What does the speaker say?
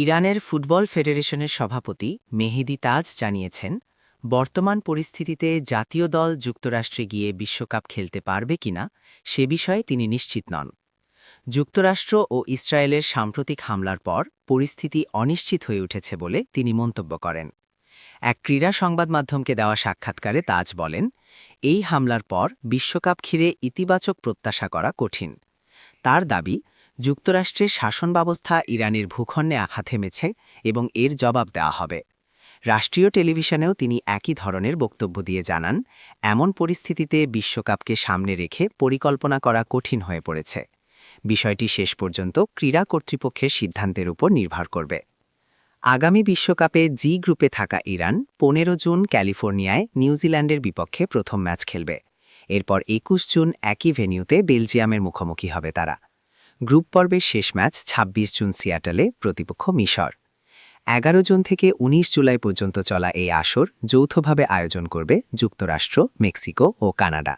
ইরানের ফুটবল ফেডারেশনের সভাপতি মেহেদি তাজ জানিয়েছেন, বর্তমান পরিস্থিতিতে জাতীয় দল যুক্তরাষ্ট্রে গিয়ে বিশ্বকাপ খেলতে পারবে কিনা সে বিষয়ে তিনি নিশ্চিত নন। যুক্তরাষ্ট্র ও ইসরায়েলের সাম্প্রতিক হামলার পর পরিস্থিতি অনিশ্চিত হয়ে উঠেছে বলে তিনি মন্তব্য করেন। এক ক্রীড়া সংবাদ মাধ্যমকে দেওয়া সাক্ষাৎকারে তাজ বলেন, এই হামলার পর বিশ্বকাপ ঘিরে ইতিবাচক প্রত্যাশা করা কঠিন। তার দাবি, যুক্তরাষ্ট্রের শাসন ব্যবস্থা ইরানের ভূখণ্ডে আঘাত হেমেছে এবং এর জবাব দেওয়া হবে। রাষ্ট্রীয় টেলিভিশনেও তিনি একই ধরনের বক্তব্য দিয়ে জানান, এমন পরিস্থিতিতে বিশ্বকাপকে সামনে রেখে পরিকল্পনা করা কঠিন হয়ে পড়েছে। বিষয়টি শেষ পর্যন্ত ক্রীড়া কর্তৃপক্ষের সিদ্ধান্তের উপর নির্ভর করবে। আগামী বিশ্বকাপে জি গ্রুপে থাকা ইরান ১৫ জুন ক্যালিফোর্নিয়ায় নিউজিল্যান্ডের বিপক্ষে প্রথম ম্যাচ খেলবে। এরপর ২১ জুন একই ভেন্যুতে বেলজিয়ামের মুখোমুখি হবে তারা। গ্রুপ পর্বের শেষ ম্যাচ ২৬ জুন সিয়াটলে, প্রতিপক্ষ মিশর। ১১ জুন থেকে ১৯ জুলাই পর্যন্ত চলা এই আসর যৌথভাবে আয়োজন করবে যুক্তরাষ্ট্র, মেক্সিকো ও কানাডা।